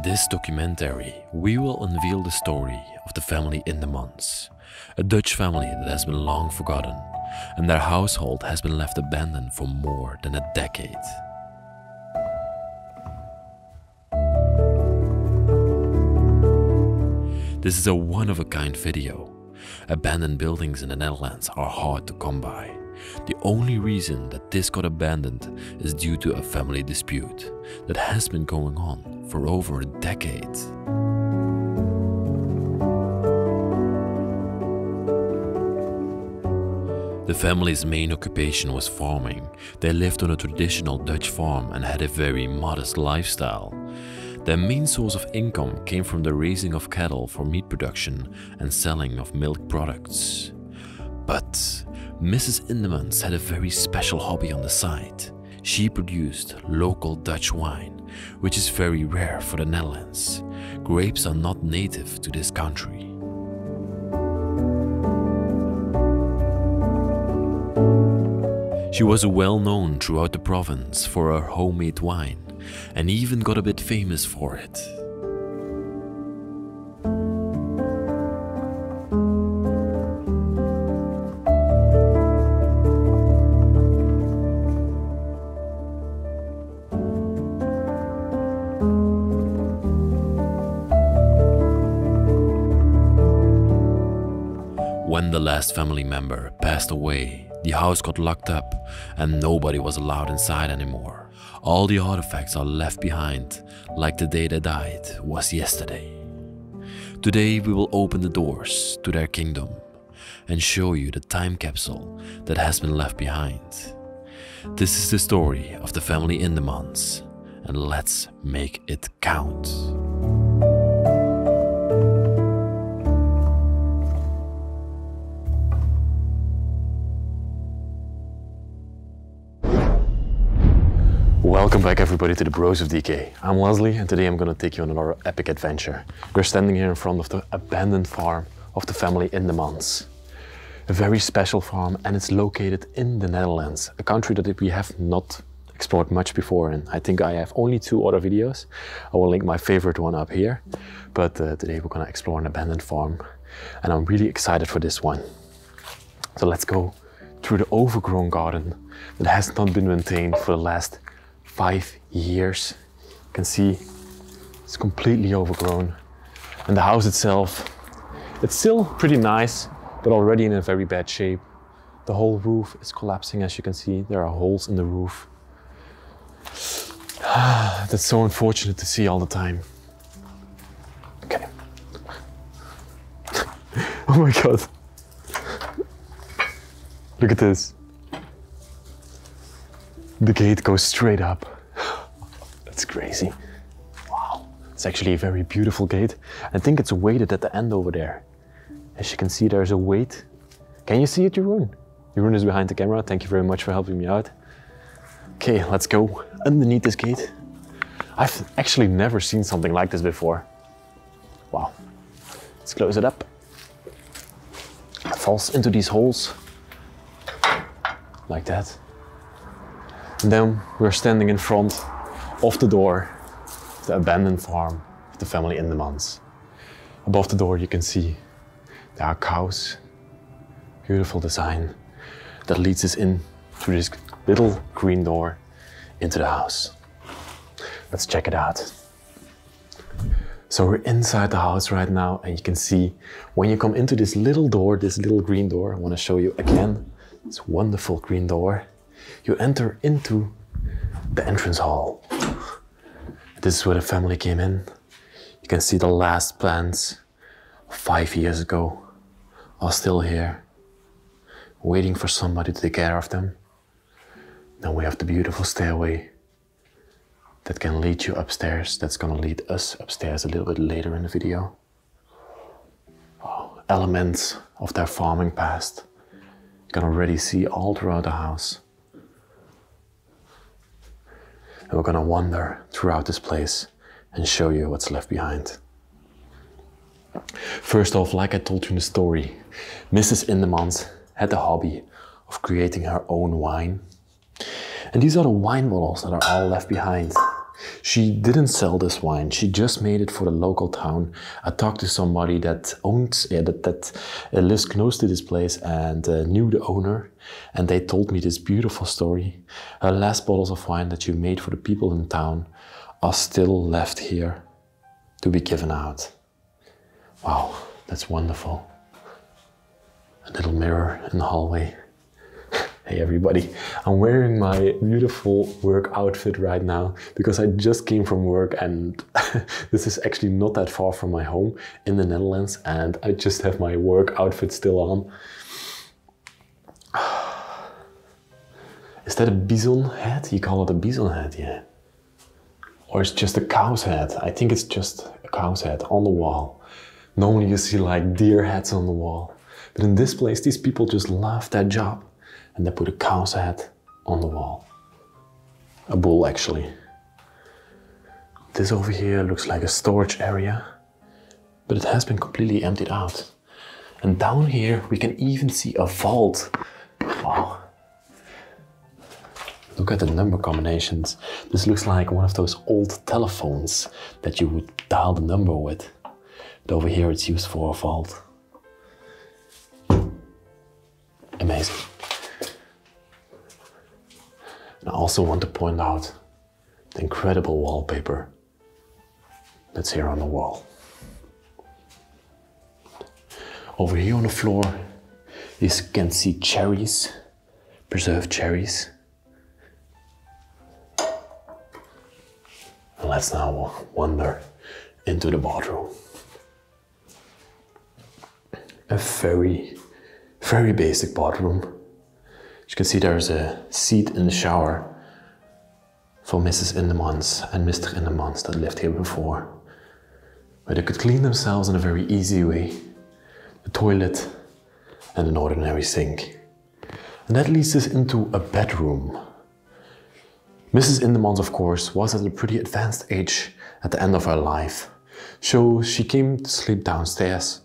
this documentary, we will unveil the story of the family Indemans, a Dutch family that has been long forgotten, and their household has been left abandoned for more than a decade. This is a one-of-a-kind video. Abandoned buildings in the Netherlands are hard to come by. The only reason that this got abandoned is due to a family dispute that has been going on for over a decade. The family's main occupation was farming. They lived on a traditional Dutch farm and had a very modest lifestyle. Their main source of income came from the raising of cattle for meat production and selling of milk products. But Mrs. Indemans had a very special hobby on the side. She produced local Dutch wine, which is very rare for the Netherlands. Grapes are not native to this country. She was well known throughout the province for her homemade wine, and even got a bit famous for it. When the last family member passed away, the house got locked up and nobody was allowed inside anymore. All the artifacts are left behind, like the day they died was yesterday. Today we will open the doors to their kingdom and show you the time capsule that has been left behind. This is the story of the family Indemans, and let's make it count. Welcome back everybody to the Bros of DK. I'm Leslie and today I'm going to take you on another epic adventure. We're standing here in front of the abandoned farm of the family Indemans. A very special farm, and it's located in the Netherlands, a country that we have not explored much before, and I think I have only 2 other videos. I will link my favorite one up here, but today we're going to explore an abandoned farm and I'm really excited for this one. So let's go through the overgrown garden that has not been maintained for the last 5 years. You can see it's completely overgrown, and the house itself, it's still pretty nice but already in a very bad shape. The whole roof is collapsing, as you can see. There are holes in the roof. That's so unfortunate to see all the time. Okay. Oh my god, look at this. The gate goes straight up. That's crazy. Wow. It's actually a very beautiful gate. I think it's weighted at the end over there. As you can see, there's a weight. Can you see it, Jeroen? Jeroen is behind the camera. Thank you very much for helping me out. Okay, let's go underneath this gate. I've actually never seen something like this before. Wow. Let's close it up. It falls into these holes. Like that. And then we're standing in front of the door of the abandoned farm of the family Indemans. Above the door you can see there are cows. Beautiful design that leads us in through this little green door into the house. Let's check it out. So we're inside the house right now, and you can see when you come into this little door, this little green door, I want to show you again this wonderful green door. You enter into the entrance hall. This is where the family came in. You can see the last plants 5 years ago are still here, waiting for somebody to take care of them. Then we have the beautiful stairway that can lead you upstairs. That's gonna lead us upstairs a little bit later in the video. Oh, elements of their farming past. You can already see all throughout the house. And we're gonna wander throughout this place and show you what's left behind. First off, like I told you in the story, Mrs. Indemans had the hobby of creating her own wine. And these are the wine bottles that are all left behind. She didn't sell this wine. She just made it for the local town. I talked to somebody that lives close to this place and knew the owner, and they told me this beautiful story. Her last bottles of wine that she made for the people in town are still left here to be given out. Wow, that's wonderful. A little mirror in the hallway. Hey everybody, I'm wearing my beautiful work outfit right now because I just came from work, and this is actually not that far from my home in the Netherlands, and I just have my work outfit still on. Is that a bison head? You call it a bison head, yeah. Or it's just a cow's head. I think it's just a cow's head on the wall. Normally you see like deer heads on the wall. But in this place, these people just love their job. And they put a cow's head on the wall. A bull, actually. This over here looks like a storage area, but it has been completely emptied out. And down here, we can even see a vault. Wow. Look at the number combinations. This looks like one of those old telephones that you would dial the number with. But over here, it's used for a vault. Amazing. I also want to point out the incredible wallpaper that's here on the wall. Over here on the floor, you can see cherries, preserved cherries. And let's now wander into the bathroom. A very, very basic bathroom. As you can see, there's a seat in the shower for Mrs. Indemans and Mr. Indemans that lived here before, where they could clean themselves in a very easy way. A toilet and an ordinary sink. And that leads us into a bedroom. Mrs. Indemans, of course, was at a pretty advanced age at the end of her life. So she came to sleep downstairs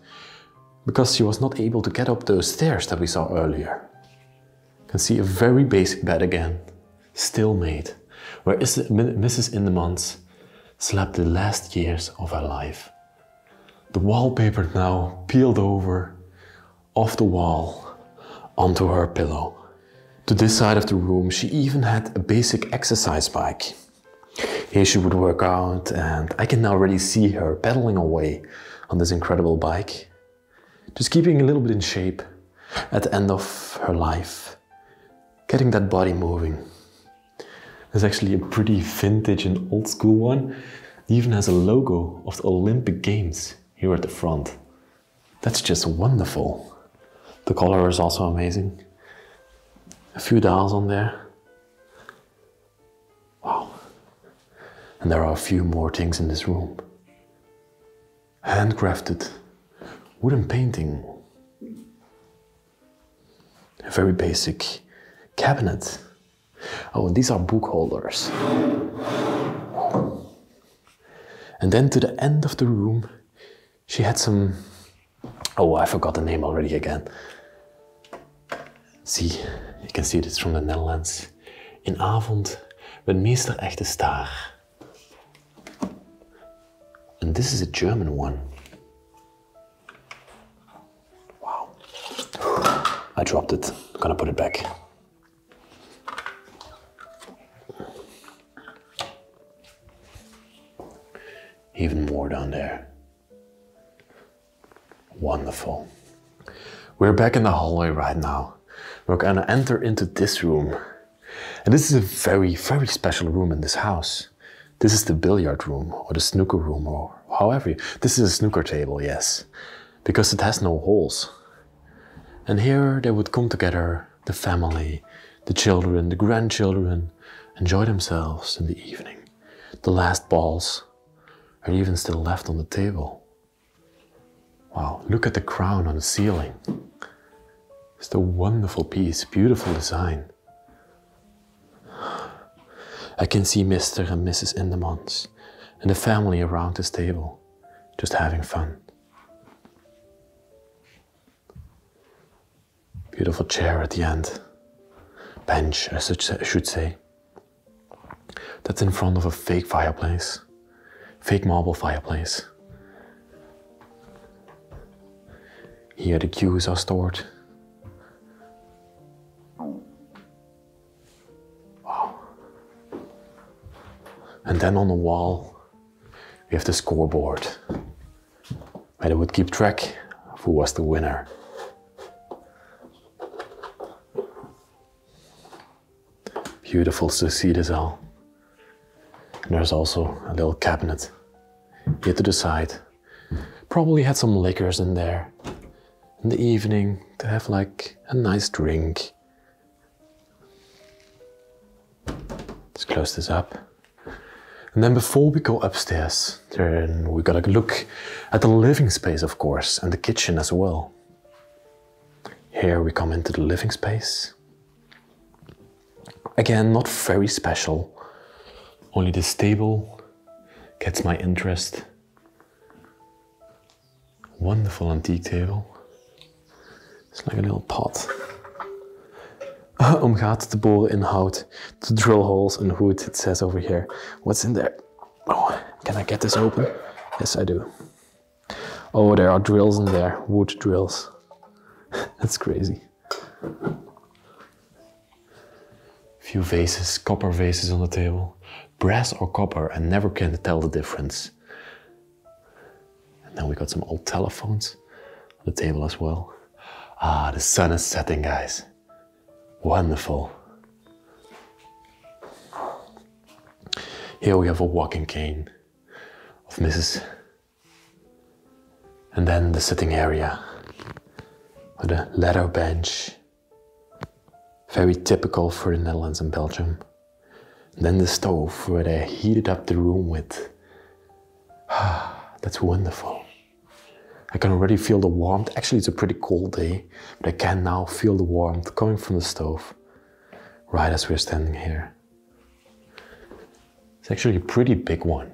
because she was not able to get up those stairs that we saw earlier. You can see a very basic bed again, still made, where Mrs. Indemans slept the last years of her life. The wallpaper now peeled over off the wall onto her pillow. To this side of the room, she even had a basic exercise bike. Here she would work out, and I can already see her pedaling away on this incredible bike, just keeping a little bit in shape at the end of her life. Getting that body moving. There's actually a pretty vintage and old school one. It even has a logo of the Olympic Games here at the front. That's just wonderful. The color is also amazing. A few dials on there. Wow. And there are a few more things in this room. Handcrafted wooden painting. A very basic cabinet. Oh, and these are book holders. And then to the end of the room, she had some... Oh, I forgot the name already again. See, you can see this from the Netherlands. In avond met meester echte staar. And this is a German one. Wow. I dropped it. I'm gonna put it back. Even more down there. Wonderful. We're back in the hallway right now. We're gonna enter into this room. And this is a very, very special room in this house. This is the billiard room, or the snooker room, or however. This is a snooker table, yes. Because it has no holes. And here they would come together, the family, the children, the grandchildren, enjoy themselves in the evening. The last balls are even still left on the table. Wow, look at the crown on the ceiling. It's a wonderful piece, beautiful design. I can see Mr. and Mrs. Indemans and the family around this table, just having fun. Beautiful chair at the end. Bench, I should say. That's in front of a fake fireplace. Fake marble fireplace. Here the cues are stored. Wow. And then on the wall, we have the scoreboard, where they would keep track of who was the winner. Beautiful to see this all. And there's also a little cabinet here to the side. Probably had some liquors in there in the evening to have like a nice drink. Let's close this up. And then before we go upstairs, then we gotta look at the living space, of course, and the kitchen as well. Here we come into the living space. Again, not very special. Only this table gets my interest. Wonderful antique table. It's like a little pot. Om gaten te boren in hout, to drill holes in wood, it says over here. What's in there? Oh, can I get this open? Yes, I do. Oh, there are drills in there, wood drills. That's crazy. Few vases, copper vases on the table. Brass or copper, I never can tell the difference. And then we got some old telephones on the table as well. Ah, the sun is setting, guys. Wonderful. Here we have a walking cane of Mrs. And then the sitting area with a leather bench. Very typical for the Netherlands and Belgium. And then the stove where they heated up the room with. That's wonderful. I can already feel the warmth. Actually, it's a pretty cold day, but I can now feel the warmth coming from the stove right as we're standing here. It's actually a pretty big one.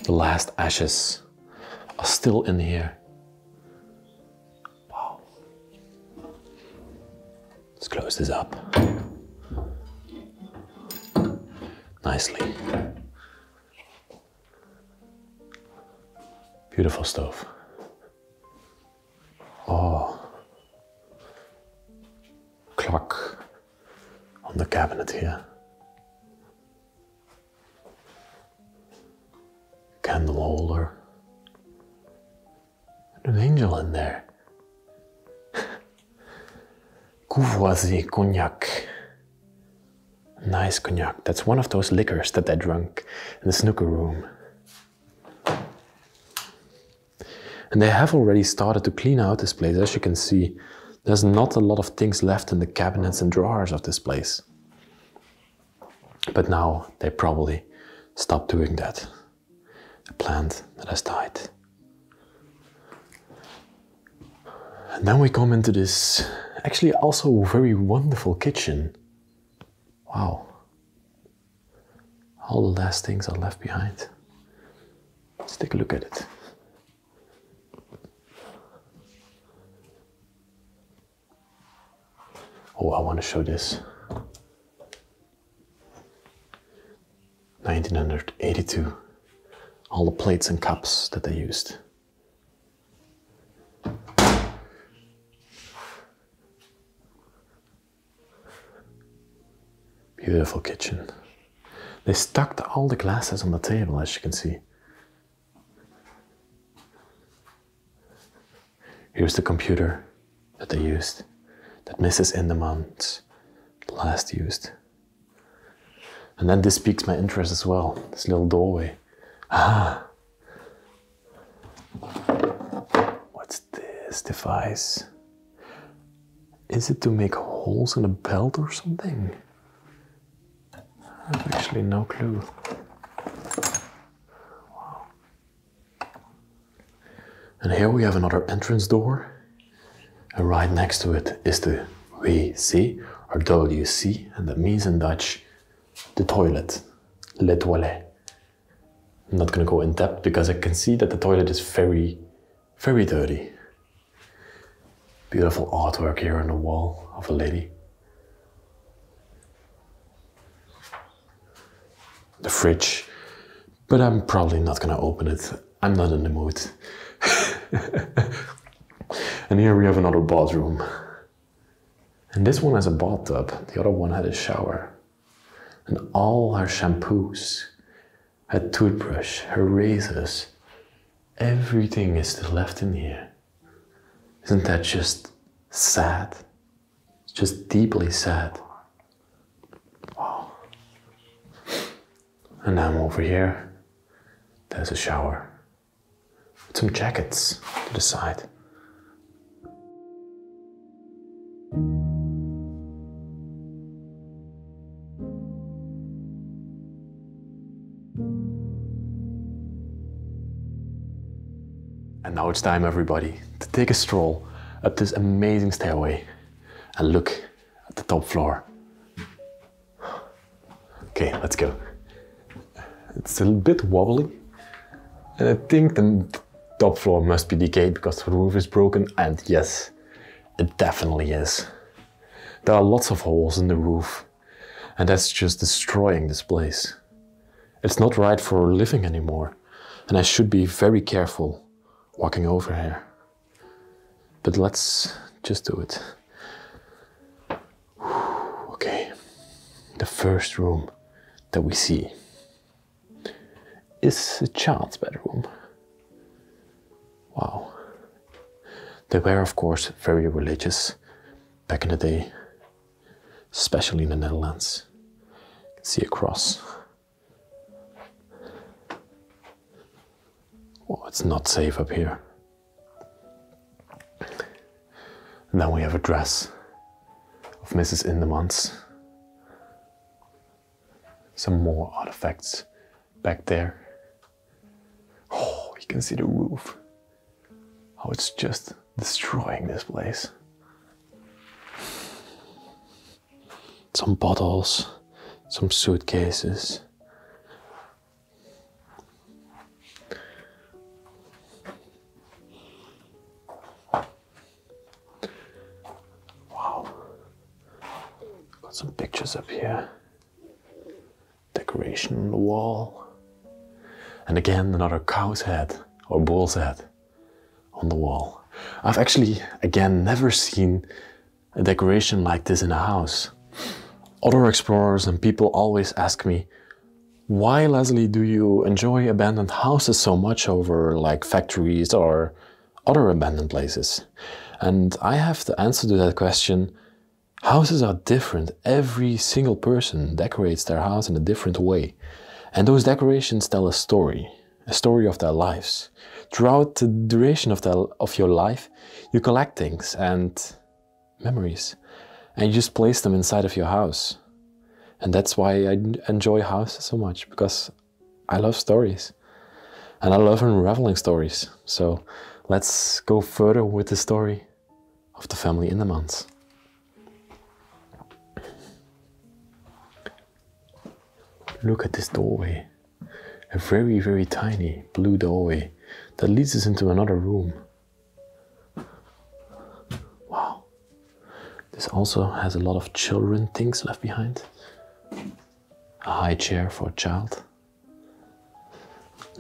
The last ashes are still in here. Wow. Let's close this up. Nicely. Beautiful stove. Oh. Clock on the cabinet here. Candle holder. And an angel in there. Courvoisier cognac. Nice cognac. That's one of those liquors that I drank in the snooker room. And they have already started to clean out this place. As you can see, there's not a lot of things left in the cabinets and drawers of this place. But now they probably stopped doing that. A plant that has died. And then we come into this actually also very wonderful kitchen. Wow. All the last things are left behind. Let's take a look at it. Oh, I want to show this. 1982. All the plates and cups that they used. Beautiful kitchen. They stacked all the glasses on the table, as you can see. Here's the computer that they used. That Mrs. Indemans last used. And then this piques my interest as well, this little doorway. Ah! What's this device? Is it to make holes in a belt or something? I have actually no clue. Wow. And here we have another entrance door. And right next to it is the WC, or WC, and that means in Dutch, the toilet, le toilet. I'm not gonna go in depth because I can see that the toilet is very, very dirty. Beautiful artwork here on the wall of a lady. the fridge, but I'm probably not gonna open it. I'm not in the mood. And here we have another bathroom. And this one has a bathtub, the other one had a shower. And all her shampoos, her toothbrush, her razors, everything is still left in here. Isn't that just sad? It's just deeply sad. Wow. And now over here, there's a shower with some jackets to the side. And now it's time, everybody, to take a stroll up this amazing stairway and look at the top floor. Okay, let's go. It's a bit wobbly, and I think the top floor must be decayed because the roof is broken, and yes, it definitely is. There are lots of holes in the roof, and that's just destroying this place. It's not right for living anymore, and I should be very careful walking over here. But let's just do it. Okay, the first room that we see is a child's bedroom. Wow. They were, of course, very religious back in the day, especially in the Netherlands. You can see a cross. Oh, it's not safe up here. And then we have a dress of Mrs. Indemans. Some more artifacts back there. Oh, you can see the roof. How it's just destroying this place. Some bottles, some suitcases. Wow. Got some pictures up here. Decoration on the wall. And again, another cow's head or bull's head on the wall. I've actually, again, never seen a decoration like this in a house. Other explorers and people always ask me, why, Leslie, do you enjoy abandoned houses so much over like factories or other abandoned places? And I have the answer to that question. Houses are different. Every single person decorates their house in a different way. And those decorations tell a story of their lives. Throughout the duration of your life, you collect things and memories, and you just place them inside of your house. And that's why I enjoy houses so much, because I love stories. And I love unraveling stories. So let's go further with the story of the family Indemans. Look at this doorway. A very, very tiny blue doorway that leads us into another room. Wow. This also has a lot of children things left behind. A high chair for a child.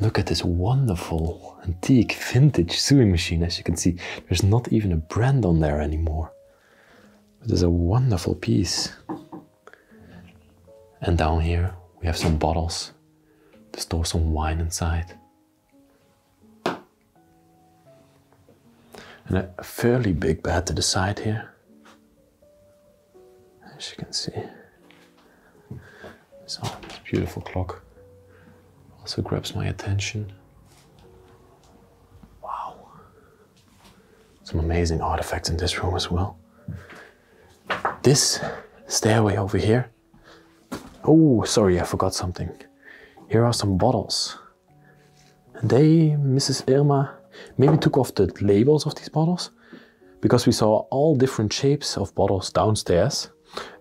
Look at this wonderful antique vintage sewing machine. As you can see, there's not even a brand on there anymore. It is a wonderful piece. And down here we have some bottles to store some wine inside. And a fairly big bed to the side here. As you can see. So, this beautiful clock also grabs my attention. Wow. Some amazing artifacts in this room as well. This stairway over here. Oh, sorry, I forgot something. Here are some bottles. And Mrs. Irma maybe took off the labels of these bottles, because we saw all different shapes of bottles downstairs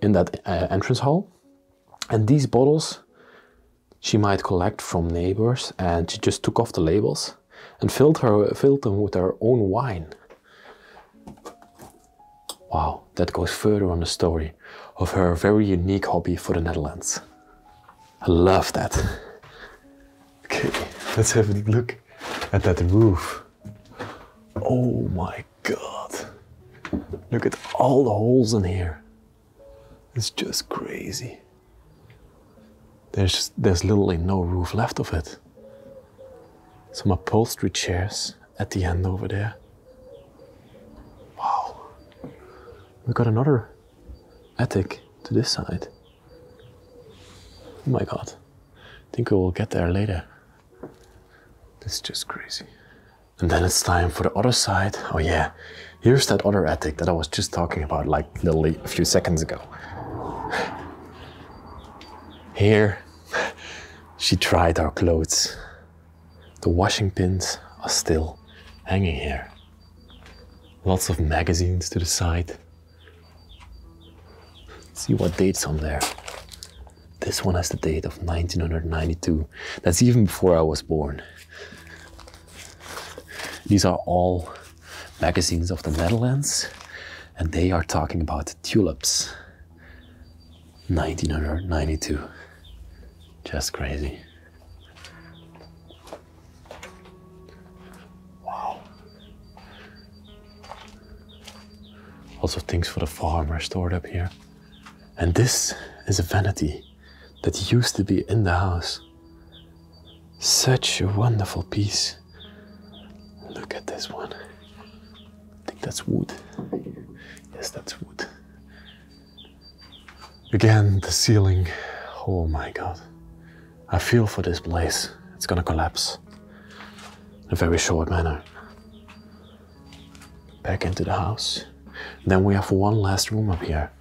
in that entrance hall. And these bottles she might collect from neighbors, and she just took off the labels and filled them with her own wine. Wow, that goes further on the story of her very unique hobby for the Netherlands. I love that. Okay, let's have a look at that roof. Oh my God. Look at all the holes in here. It's just crazy. There's literally no roof left of it. Some upholstery chairs at the end over there. Wow. We got another attic to this side. Oh my God. I think we will get there later. This is just crazy. And then it's time for the other side. Oh yeah, here's that other attic that I was just talking about like literally a few seconds ago. Here, she dried our clothes. The washing pins are still hanging here. Lots of magazines to the side. See what date's on there. This one has the date of 1992. That's even before I was born. These are all magazines of the Netherlands, and they are talking about tulips. 1992. Just crazy. Wow. Also things for the farm are stored up here. And this is a vanity that used to be in the house. Such a wonderful piece. Look at this one. I think that's wood. Yes, that's wood. Again, the ceiling. Oh my God. I feel for this place. It's gonna collapse in a very short manner. Back into the house. Then we have one last room up here.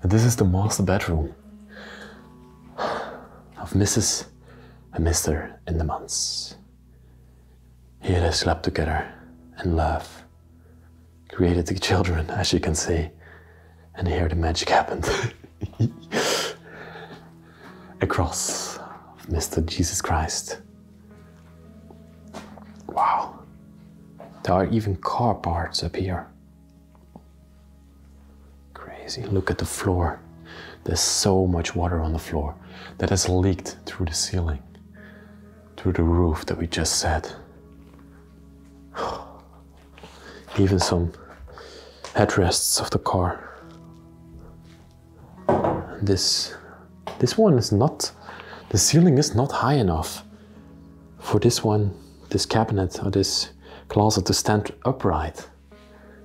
And this is the master bedroom of Mrs. and Mr. Indemans. Here they slept together in love, created the children, as you can see, and here the magic happened. A cross of Mr. Jesus Christ. Wow. There are even car parts up here. Crazy. Look at the floor. There's so much water on the floor that has leaked through the ceiling, through the roof that we just said. Even some headrests of the car. This one is not, the ceiling is not high enough for this one, this cabinet or this closet to stand upright.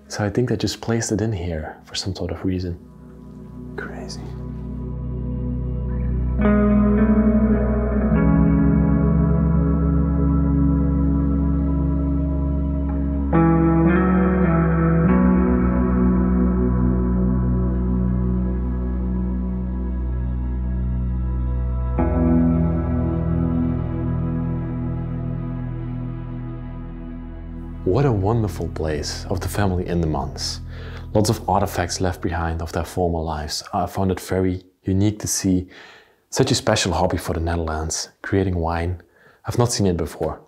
So I think they just placed it in here for some sort of reason. Crazy. What a wonderful place of the family Indemans. Lots of artifacts left behind of their former lives. I found it very unique to see such a special hobby for the Netherlands, creating wine. I've not seen it before.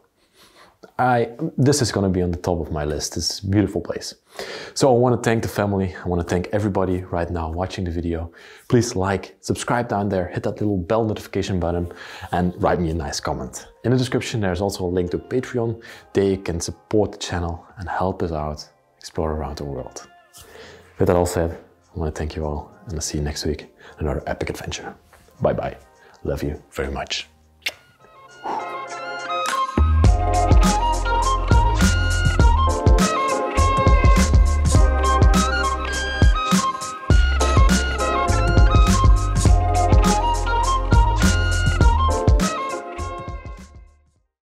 This is going to be on the top of my list. It's a beautiful place. So I want to thank the family. I want to thank everybody right now watching the video. Please like, subscribe down there, hit that little bell notification button and write me a nice comment. In the description there's also a link to Patreon. There you can support the channel and help us out explore around the world. With that all said, I want to thank you all and I'll see you next week in another epic adventure. Bye bye. Love you very much.